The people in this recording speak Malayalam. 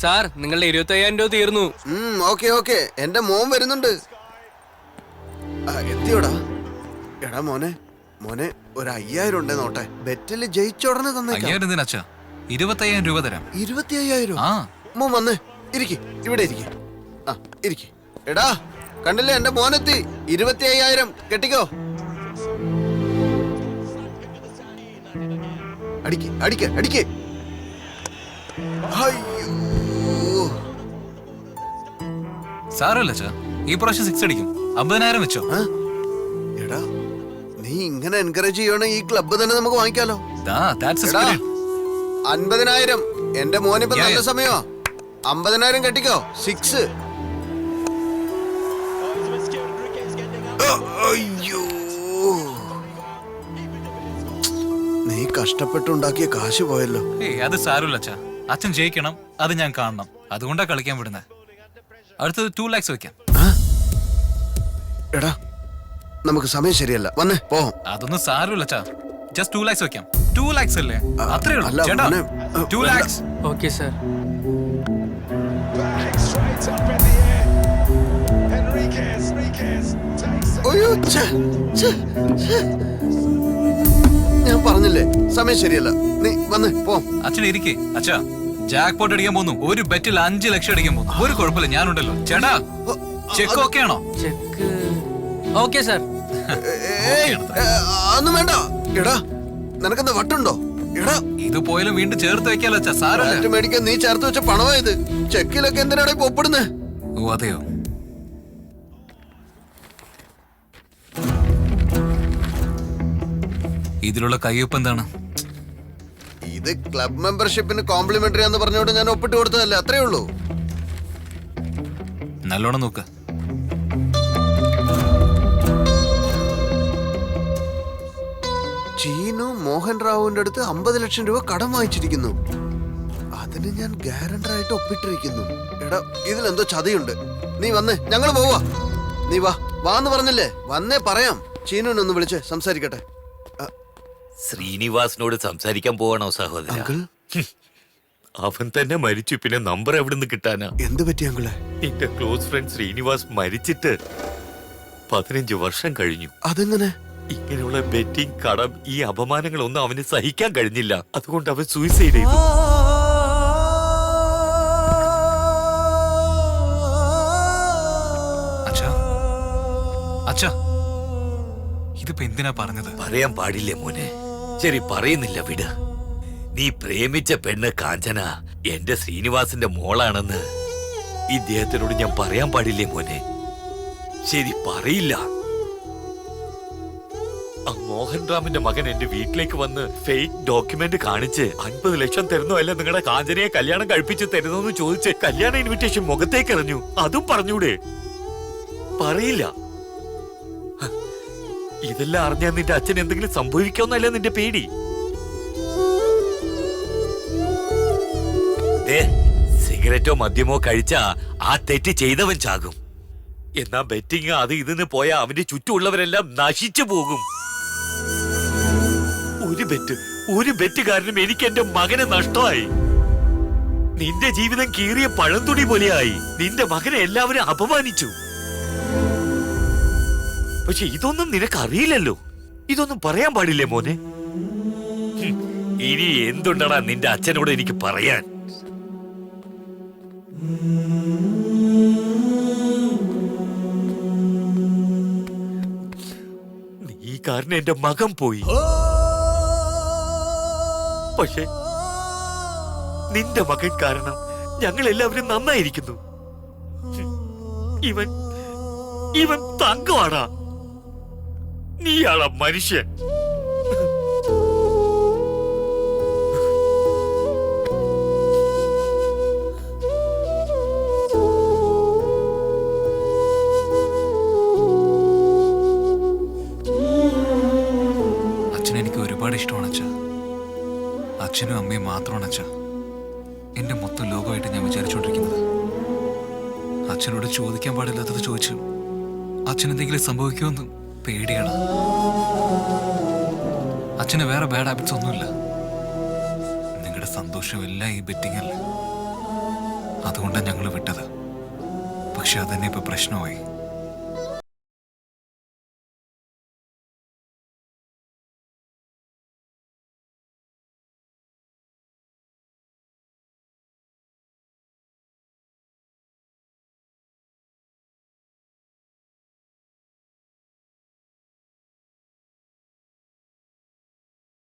സാർ നിങ്ങളുടെ 25,000 രൂപ തീർന്നു. ഓക്കെ ഓക്കെ, എന്റെ മോൻ വരുന്നുണ്ട്. എത്തിയോടാ? എടാ മോനെ മോനെ, ഒരു 5,000 ഉണ്ടേ നോട്ടെ. ബെറ്റില് ജയിച്ചോടനെ തന്നേക്കാം. 25,000 രൂപ തരാം. 25,000? മോൻ വന്ന് ഇരിക്കി, ഇവിടെ ഇരിക്കി. ഇരിക്കി. എടാ കണ്ടില്ലേ, എന്റെ മോനെത്തി. 25,000 കെട്ടിക്കോ. അടിക്ക് അടിക്ക് അടിക്ക്. സാരല്ല ഈ പ്രാവശ്യം 6 അടിക്കും. 50,000 വെച്ചോ. എടാ നീ ഇങ്ങനെ എൻകറേജ് ചെയ്യണ ഈ ക്ലബ്ബ് തന്നെ നമുക്ക് വാങ്ങിക്കാലോ. 50,000 എന്റെ മോനിപ്പോ നല്ല സമയമാ. 50,000 കെട്ടിക്കോ. 6. അയ്യോ, നീ കഷ്ടപ്പെട്ടുണ്ടാക്കിയ കാശ് പോയല്ലോ. അത് സാരമില്ല അച്ഛാ. അച്ഛൻ ജയിക്കണം, അത് ഞാൻ കാണണം. അതുകൊണ്ടാ കളിക്കാൻ വിടുന്നത്. അടുത്തത് 2 lakhs വെക്കാം. എടാ നമുക്ക് സമയം ശരിയല്ല, വന്നേ പോവാം. അതൊന്നും സാരമില്ല അച്ഛാ. ജസ്റ്റ് 2 lakhs വെക്കാം. 2 lakhs അല്ലേ? അത്രേ ഉള്ളൂ ചേട്ടാ. 2 lakhs. Okay sir. ഞാൻ പറഞ്ഞില്ലേ സമയം ശരിയല്ല. നീ വന്ന് പോ. അച്ഛൻ ഇരിക്കേ. അച്ഛാ ജാക്ക് പോട്ട് അടിക്കാൻ പോകുന്നു. ഒരു ബെറ്റിൽ 5 ലക്ഷം അടിക്കാൻ പോകുന്നു. ഒരു കുഴപ്പമില്ല, ഞാനുണ്ടല്ലോ. ചേട്ടാ ചെക്ക് ഓക്കെ ആണോ? Check okay sir. ഒന്നും വേണ്ട. എടാ നിനക്കെന്താ വട്ടുണ്ടോ? എടാ ഇത് പോയാലും വീണ്ടും ചേർത്ത് വെക്കാലോ അച്ഛാ. സാരമില്ല. മേടിക്കാൻ നീ ചേർത്ത് വെച്ച പണമായത്. ചെക്കിലൊക്കെ എന്തിനാണ് ഇപ്പൊ ഒപ്പിടുന്നേ? ഓ അതെയോ? ഇതിലുള്ള കയ്യൊപ്പ് എന്താണ്? ഇത് ക്ലബ് മെമ്പർഷിപ്പിന് കോംപ്ലിമെന്ററി എന്ന് പറഞ്ഞോണ്ട് ഞാൻ ഒപ്പിട്ട് കൊടുത്തതല്ലേ, അത്രേ ഉള്ളൂ. നല്ലോണം നോക്ക്. ചീനു മോഹൻ റാവുവിന്റെ അടുത്ത് 50 ലക്ഷം രൂപ കടം വാങ്ങിച്ചിരിക്കുന്നു. അതിന് ഞാൻ ഗ്യാരണ്ടറായിട്ട് ഒപ്പിട്ടിരിക്കുന്നു. എടാ ഇതിലെന്തോ ചതിയുണ്ട്. നീ വന്നേ, ഞങ്ങൾ പോവാ. നീ വാന്ന് പറഞ്ഞില്ലേ, വന്നേ പറയാം. ചീനുവിനൊന്ന് വിളിച്ച് സംസാരിക്കട്ടെ. ശ്രീനിവാസിനോട് സംസാരിക്കാൻ പോവാണോ സഹോദര? അവൻ തന്നെ മരിച്ചു, പിന്നെ നമ്പർ എവിടെ നിന്ന് കിട്ടാനാ? എന്ത് പറ്റി അങ്കിളെ? എന്റെ ക്ലോസ് ഫ്രണ്ട് ശ്രീനിവാസ് മരിച്ചിട്ട് 15 വർഷം കഴിഞ്ഞു. അതെങ്ങനെ? ഇങ്ങനെയുള്ള ബെറ്റിംഗ്, കടം, ഈ അപമാനങ്ങളൊന്നും അവന് സഹിക്കാൻ കഴിഞ്ഞില്ല. അതുകൊണ്ട് അവൻ സൂയിസൈഡ് ചെയ്തു. അച്ഛാ ഇതിപ്പോ എന്തിനാ പറഞ്ഞത്? പറയാൻ പാടില്ലേ മോനെ? ശരി പറയുന്നില്ല, വിട്. നീ പ്രേമിച്ച പെണ്ണ് കാഞ്ചന എന്റെ ശ്രീനിവാസിന്റെ മോളാണെന്ന് ഇദ്ദേഹത്തിനോട് ഞാൻ പറയാൻ പാടില്ലേ മോനെ? ശരി പറയില്ല. ആ മോഹൻ റാമിന്റെ മകൻ എന്റെ വീട്ടിലേക്ക് വന്ന് ഫേക്ക് ഡോക്യുമെന്റ് കാണിച്ച് 50 ലക്ഷം തരുന്നോ അല്ല നിങ്ങളുടെ കാഞ്ചനയെ കല്യാണം കഴിപ്പിച്ച് തരുന്നോന്ന് ചോദിച്ച് കല്യാണ ഇൻവിറ്റേഷൻ മുഖത്തേക്ക് എറിഞ്ഞു. അതും പറഞ്ഞൂടെ? പറയില്ല. ഇതെല്ലാം അറിഞ്ഞാൽ നിന്റെ അച്ഛൻ എന്തെങ്കിലും സംഭവിക്കാന്നല്ല നിന്റെ പേടി. സിഗരറ്റോ മദ്യമോ കഴിച്ചാ ആ തെറ്റ് ചെയ്തവൻ ചാകും. എന്നാ ബെറ്റിങ് അത് ഇതിന് പോയാ അവന്റെ ചുറ്റുമുള്ളവരെല്ലാം നശിച്ചു പോകും. ഒരു ബെറ്റ് കാരണം എനിക്ക് എന്റെ മകനെ നഷ്ടമായി. നിന്റെ ജീവിതം കീറിയ പഴംതുണി പോലെയായി. നിന്റെ മകനെ എല്ലാവരും അപമാനിച്ചു. പക്ഷെ ഇതൊന്നും നിനക്കറിയില്ലല്ലോ. ഇതൊന്നും പറയാൻ പാടില്ലേ മോനെ? ഇനി എന്തുണ്ടടാ നിന്റെ അച്ഛനോട് എനിക്ക് പറയാൻ? നീ കാരണം എന്റെ മകൻ പോയി. പക്ഷെ നിന്റെ മകൻ കാരണം ഞങ്ങൾ എല്ലാവരും നന്നായിരിക്കുന്നു. ഇവൻ തങ്കമാടാ. നീയാളാ മനുഷ്യൻ. അച്ഛനെനിക്ക് ഒരുപാട് ഇഷ്ടമാണ് അച്ഛാ. അച്ഛനും അമ്മയും മാത്രമാണ് അച്ഛാ എന്റെ മൊത്തം ലോകമായിട്ട് ഞാൻ വിചാരിച്ചുകൊണ്ടിരിക്കുന്നത്. അച്ഛനോട് ചോദിക്കാൻ പാടില്ലാത്തത് ചോദിച്ചു. അച്ഛനെന്തെങ്കിലും സംഭവിക്കുമെന്ന് പേടിയാണ്. അച്ഛന് വേറെ ബാഡ് ഹാബിറ്റ്സ് ഒന്നുമില്ല. നിങ്ങളുടെ സന്തോഷം എല്ലാം ഈ ബെറ്റിംഗ് അല്ലേ. അതുകൊണ്ടാണ് ഞങ്ങൾ വിട്ടത്. പക്ഷെ അതന്നെ ഇപ്പൊ പ്രശ്നമായി.